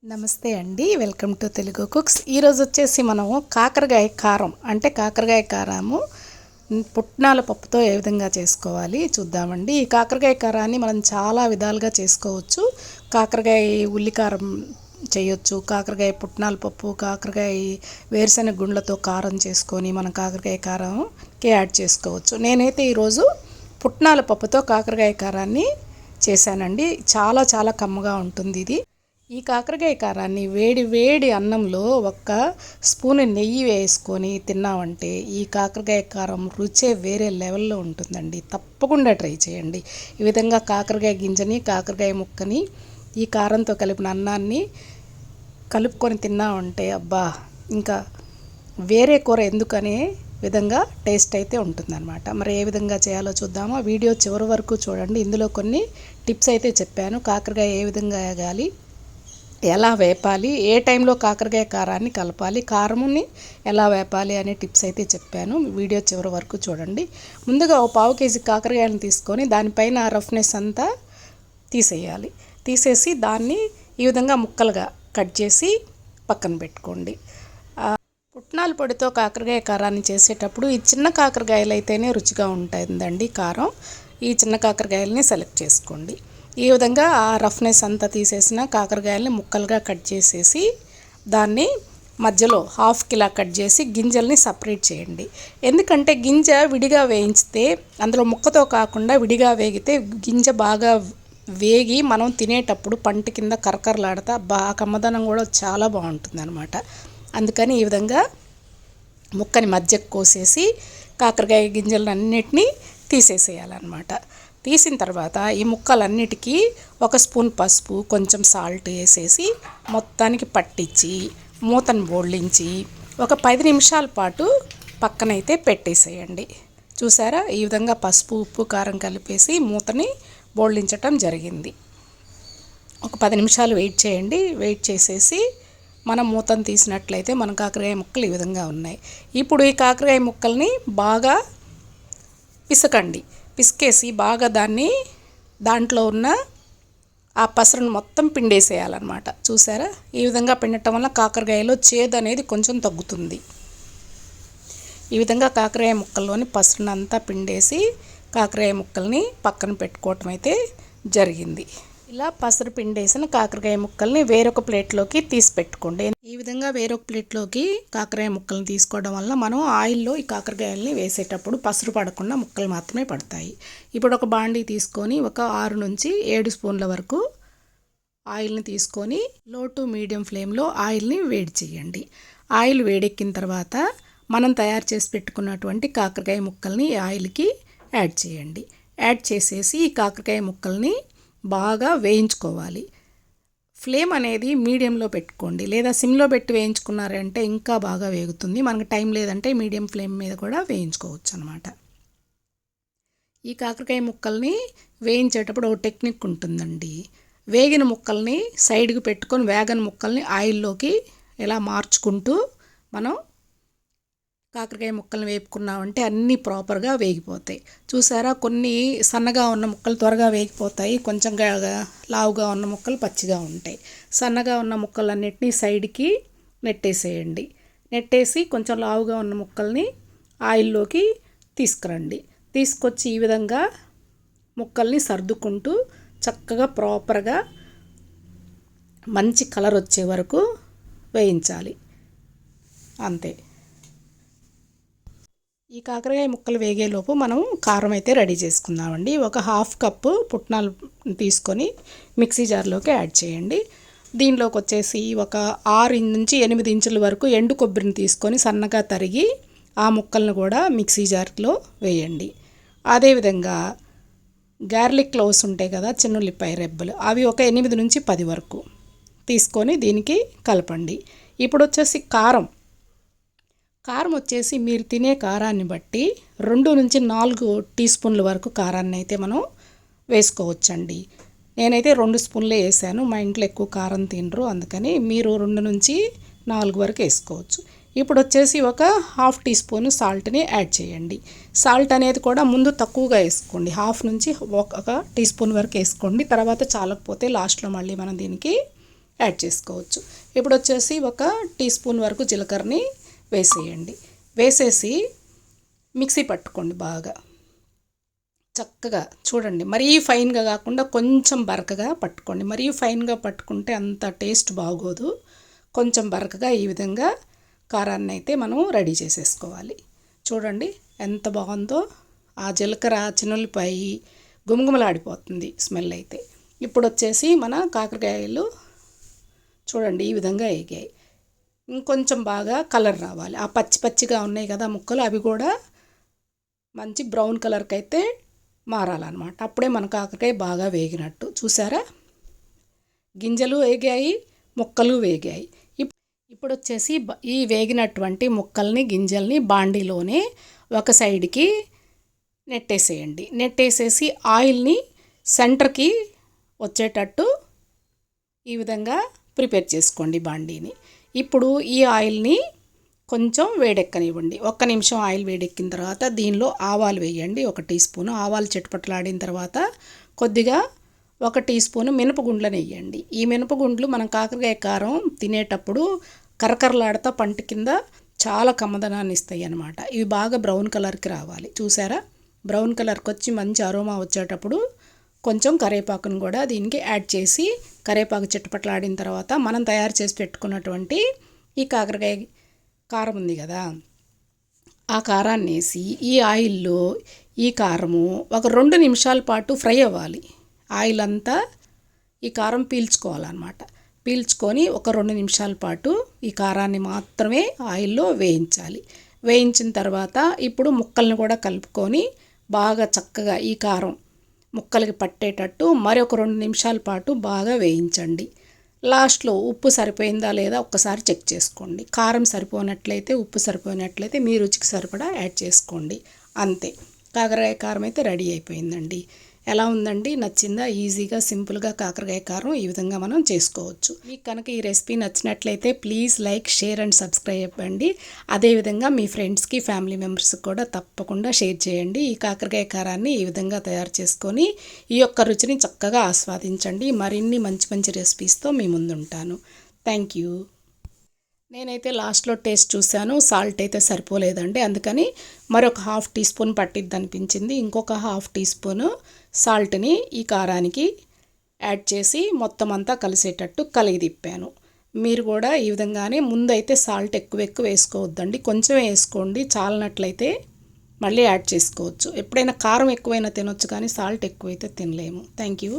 నమస్తే అండి, welcome to Telugu cooks. ఈరోజు వచ్చేసి మనము కాకరకాయ కారం అంటే కాకరకాయ కారము పుట్నాల పప్పుతో ఏ విధంగా చేసుకోవాలి చూద్దామండి. ఈ కాకరకాయ కారాన్ని మనం చాలా విధాలుగా చేసుకోవచ్చు. కాకరకాయ ఉల్లికారం చేయొచ్చు, కాకరకాయ పుట్నాల పప్పు, కాకరకాయ వేరుశెనగ గుండ్లతో కారం చేసుకొని మనం కాకరకాయ కారంకి యాడ్ చేసుకోవచ్చు. నేనైతే ఈరోజు పుట్నాల పప్పుతో కాకరకాయ కారాన్ని చేశానండి. చాలా చాలా కమ్మగా ఉంటుంది ఇది. ఈ కాకరకాయ కారాన్ని వేడి వేడి అన్నంలో ఒక్క స్పూన్ నెయ్యి వేసుకొని తిన్నామంటే ఈ కాకరకాయ కారం రుచే వేరే లెవెల్లో ఉంటుందండి. తప్పకుండా ట్రై చేయండి. ఈ విధంగా కాకరకాయ గింజని, కాకరకాయ ముక్కని ఈ కారంతో కలిపిన అన్నాన్ని కలుపుకొని తిన్నామంటే అబ్బా, ఇంకా వేరే కూర ఎందుకనే విధంగా టేస్ట్ అయితే ఉంటుందన్నమాట. మరి ఏ విధంగా చేయాలో చూద్దామా? వీడియో చివరి వరకు చూడండి. ఇందులో కొన్ని టిప్స్ అయితే చెప్పాను. కాకరకాయ ఏ విధంగా వేగాలి, ఎలా వేపాలి, ఏ టైంలో కాకరకాయ కారాన్ని కలపాలి, కారముని ఎలా వేపాలి అనే టిప్స్ అయితే చెప్పాను. వీడియో చివరి వరకు చూడండి. ముందుగా ఒక పావు కేజీ కాకరకాయలను తీసుకొని దానిపైన రఫ్నెస్ అంతా తీసేయాలి. తీసేసి దాన్ని ఈ విధంగా ముక్కలుగా కట్ చేసి పక్కన పెట్టుకోండి. పుట్నాల పొడితో కాకరకాయ కారాన్ని చేసేటప్పుడు ఈ చిన్న కాకరకాయలు అయితేనే రుచిగా ఉంటుందండి కారం. ఈ చిన్న కాకరకాయలని సెలెక్ట్ చేసుకోండి. ఈ విధంగా ఆ రఫ్నెస్ అంతా తీసేసిన కాకరకాయలని ముక్కలుగా కట్ చేసేసి దాన్ని మధ్యలో హాఫ్ కిలా కట్ చేసి గింజల్ని సపరేట్ చేయండి. ఎందుకంటే గింజ విడిగా వేయించితే అందులో ముక్కతో కాకుండా విడిగా వేగితే గింజ బాగా వేగి మనం తినేటప్పుడు పంట కింద కరకరలాడుతా బాగా కమ్మదనం కూడా చాలా బాగుంటుంది అనమాట. అందుకని ఈ విధంగా ముక్కని మధ్యకు కోసేసి కాకరకాయ గింజలన్నిటినీ తీసేసేయాలన్నమాట. తీసిన తర్వాత ఈ ముక్కలన్నిటికీ ఒక స్పూన్ పసుపు, కొంచెం సాల్ట్ వేసేసి మొత్తానికి పట్టించి మూతను బోళ్ళించి ఒక 10 నిమిషాల పాటు పక్కనైతే పెట్టేసేయండి. చూసారా, ఈ విధంగా పసుపు, ఉప్పు, కారం కలిపేసి మూతని బోళ్ళించటం జరిగింది. ఒక 10 నిమిషాలు వెయిట్ చేయండి. వెయిట్ చేసేసి మనం మూతను తీసినట్లయితే మన కాకరకాయ ముక్కలు ఈ విధంగా ఉన్నాయి. ఇప్పుడు ఈ కాకరకాయ ముక్కల్ని బాగా పిసికేసి బాగా దాంట్లో ఉన్న ఆ పసరును మొత్తం పిండేసేయాలన్నమాట. చూసారా, ఈ విధంగా పిండటం వల్ల కాకరకాయలో చేదు అనేది కొంచెం తగ్గుతుంది. ఈ విధంగా కాకరకాయ ముక్కల్లోని పసరును అంతా పిండేసి కాకరకాయ ముక్కల్ని పక్కన పెట్టుకోవటం అయితే జరిగింది. ఇలా పసరు పిండేసిన కాకరకాయ ముక్కల్ని వేరొక ప్లేట్లోకి తీసి పెట్టుకోండి. ఈ విధంగా వేరొక ప్లేట్లోకి కాకరకాయ ముక్కల్ని తీసుకోవడం వల్ల మనం ఆయిల్లో ఈ కాకరకాయల్ని వేసేటప్పుడు పసరు పడకుండా ముక్కలు మాత్రమే పడతాయి. ఇప్పుడు ఒక బాండీ తీసుకొని ఒక 6 నుంచి 7 స్పూన్ల వరకు ఆయిల్ని తీసుకొని లో టు మీడియం ఫ్లేమ్లో ఆయిల్ని వేడి చేయండి. ఆయిల్ వేడెక్కిన తర్వాత మనం తయారు చేసి పెట్టుకున్నటువంటి కాకరకాయ ముక్కల్ని ఆయిల్కి యాడ్ చేయండి. యాడ్ చేసేసి ఈ కాకరకాయ ముక్కల్ని బాగా వేయించుకోవాలి. ఫ్లేమ్ అనేది మీడియంలో పెట్టుకోండి, లేదా సిమ్లో పెట్టి వేయించుకున్నారంటే ఇంకా బాగా వేగుతుంది. మనకు టైం లేదంటే మీడియం ఫ్లేమ్ మీద కూడా వేయించుకోవచ్చు అనమాట. ఈ కాకరకాయ ముక్కల్ని వేయించేటప్పుడు ఒక టెక్నిక్ ఉంటుందండి. వేగిన ముక్కల్ని సైడ్కి పెట్టుకొని వేగని ముక్కల్ని ఆయిల్లోకి ఇలా మార్చుకుంటూ మనం కాకరకాయ ముక్కల్ని వేపుకున్నామంటే అన్నీ ప్రాపర్గా వేగిపోతాయి. చూసారా, కొన్ని సన్నగా ఉన్న ముక్కలు త్వరగా వేగిపోతాయి, కొంచెం లావుగా ఉన్న ముక్కలు పచ్చిగా ఉంటాయి. సన్నగా ఉన్న ముక్కలన్నిటినీ సైడ్కి నెట్టేసేయండి. నెట్టేసి కొంచెం లావుగా ఉన్న ముక్కల్ని ఆయిల్లోకి తీసుకురండి. తీసుకొచ్చి ఈ విధంగా ముక్కల్ని సర్దుకుంటూ చక్కగా ప్రాపర్గా మంచి కలర్ వచ్చే వరకు వేయించాలి. అంతే. ఈ కాకరకాయ ముక్కలు వేగేలోపు మనం కారం అయితే రెడీ చేసుకుందామండి. ఒక హాఫ్ కప్పు పుట్నాలు తీసుకొని మిక్సీ జార్లోకి యాడ్ చేయండి. దీనిలోకి వచ్చేసి ఒక 6 నుంచి 8 ఇంచుల వరకు ఎండు కొబ్బరిని తీసుకొని సన్నగా తరిగి ఆ ముక్కలను కూడా మిక్సీ జార్లో వేయండి. అదేవిధంగా గార్లిక్ క్లోవ్స్ ఉంటాయి కదా, చిన్నుల్లిపాయ రెబ్బలు, అవి ఒక 8 నుంచి 10 వరకు తీసుకొని దీనికి కలపండి. ఇప్పుడు వచ్చేసి కారం వచ్చేసి మీరు తినే కారాన్ని బట్టి 2 నుంచి 4 టీ స్పూన్ల వరకు కారాన్ని అయితే మనం వేసుకోవచ్చండి. నేనైతే 2 స్పూన్లే వేసాను, మా ఇంట్లో ఎక్కువ కారం తినరు, అందుకని మీరు 2 నుంచి 4 వరకు వేసుకోవచ్చు. ఇప్పుడు వచ్చేసి ఒక హాఫ్ టీ స్పూన్ సాల్ట్ని యాడ్ చేయండి. సాల్ట్ అనేది కూడా ముందు తక్కువగా వేసుకోండి, హాఫ్ నుంచి 1 టీ స్పూన్ వరకు వేసుకోండి. తర్వాత చాలకపోతే లాస్ట్లో మళ్ళీ మనం దీనికి యాడ్ చేసుకోవచ్చు. ఇప్పుడు వచ్చేసి 1 టీ స్పూన్ వరకు జీలకర్రని వేసేయండి. వేసేసి మిక్సీ పట్టుకోండి బాగా చక్కగా. చూడండి, మరీ ఫైన్గా కాకుండా కొంచెం బరకగా పట్టుకోండి. మరీ ఫైన్గా పట్టుకుంటే అంత టేస్ట్ బాగోదు. కొంచెం బరకగా ఈ విధంగా కారాన్ని అయితే మనం రెడీ చేసేసుకోవాలి. చూడండి ఎంత బాగుందో. ఆ జీలకర్ర చిన్నులపై గుమగుమలాడిపోతుంది స్మెల్ అయితే. ఇప్పుడు వచ్చేసి మన కాకరకాయలు చూడండి ఈ విధంగా వేగాయి. ఇంకొంచెం బాగా కలర్ రావాలి. ఆ పచ్చి పచ్చిగా ఉన్నాయి కదా ముక్కలు, అవి కూడా మంచి బ్రౌన్ కలర్కి అయితే మారాలన్నమాట. అప్పుడే మన కాకరకాయ బాగా వేగినట్టు. చూసారా, గింజలు వేగాయి, ముక్కలు వేగాయి. ఇప్పుడు వచ్చేసి ఈ వేగినటువంటి ముక్కల్ని గింజల్ని బాండీలోనే ఒక సైడ్కి నెట్టేసేయండి. నెట్టేసేసి ఆయిల్ని సెంటర్కి వచ్చేటట్టు ఈ విధంగా ప్రిపేర్ చేసుకోండి బాండీని. ఇప్పుడు ఈ ఆయిల్ని కొంచెం వేడెక్కనివ్వండి. 1 నిమిషం ఆయిల్ వేడెక్కిన తర్వాత దీనిలో ఆవాలు వేయండి. 1 టీ స్పూను ఆవాలు చిటపటలాడిన తర్వాత కొద్దిగా 1 టీ స్పూను మినపగుండ్లను వేయండి. ఈ మినపగుండ్లు మనం కాకరకాయ కారం తినేటప్పుడు కరకరలాడుతా పంట కింద చాలా కమ్మదనాన్ని ఇస్తాయి అన్నమాట. ఇవి బాగా బ్రౌన్ కలర్కి రావాలి. చూసారా, బ్రౌన్ కలర్కి వచ్చి మంచి అరోమా వచ్చేటప్పుడు కొంచెం కరివేపాకును కూడా దీనికి యాడ్ చేసి, కరివేపాకు చిటపటలాడిన తర్వాత మనం తయారు చేసి పెట్టుకున్నటువంటి ఈ కాకరకాయ కారం ఉంది కదా, ఆ కారాన్ని వేసి ఈ ఆయిల్లో ఈ కారము ఒక 2 నిమిషాల పాటు ఫ్రై అవ్వాలి. ఆయిల్ అంతా ఈ కారం పీల్చుకోవాలన్నమాట. పీల్చుకొని ఒక 2 నిమిషాల పాటు ఈ కారాన్ని మాత్రమే ఆయిల్లో వేయించాలి. వేయించిన తర్వాత ఇప్పుడు ముక్కల్ని కూడా కలుపుకొని బాగా చక్కగా ఈ కారం ముక్కలకి పట్టేటట్టు మరొక 2 నిమిషాల పాటు బాగా వేయించండి. లాస్ట్లో ఉప్పు సరిపోయిందా లేదా ఒక్కసారి చెక్ చేసుకోండి. కారం సరిపోనట్లయితే, ఉప్పు సరిపోయినట్లయితే మీ రుచికి సరిపడా యాడ్ చేసుకోండి. అంతే, కాకరకాయ కారం అయితే రెడీ అయిపోయిందండి. ఎలా ఉందండి, నచ్చిందా? ఈజీగా సింపుల్గా కాకరకాయ కారం ఈ విధంగా మనం చేసుకోవచ్చు. మీకు కనుక ఈ రెసిపీ నచ్చినట్లయితే please like, share and subscribe అండి. అదేవిధంగా మీ ఫ్రెండ్స్కి, ఫ్యామిలీ మెంబర్స్కి కూడా తప్పకుండా షేర్ చేయండి. ఈ కాకరకాయ కారాన్ని ఈ విధంగా తయారు చేసుకొని ఈ యొక్క రుచిని చక్కగా ఆస్వాదించండి. మరిన్ని మంచి మంచి రెసిపీస్తో మీ ముందుంటాను. Thank you. నేనైతే లాస్ట్లో టేస్ట్ చూశాను, సాల్ట్ అయితే సరిపోలేదండి. అందుకని మరొక 1/2 టీ స్పూన్ పట్టిద్ది అనిపించింది. ఇంకొక 1/2 టీ స్పూను సాల్ట్ని ఈ కారానికి యాడ్ చేసి మొత్తం అంతా కలిసేటట్టు కలిగి తిప్పాను. మీరు కూడా ఈ విధంగానే ముందైతే సాల్ట్ ఎక్కువ వేసుకోవద్దండి, కొంచెం వేసుకోండి. చాలనట్లయితే మళ్ళీ యాడ్ చేసుకోవచ్చు. ఎప్పుడైనా కారం ఎక్కువైనా తినొచ్చు కానీ సాల్ట్ ఎక్కువైతే తినలేము. Thank you.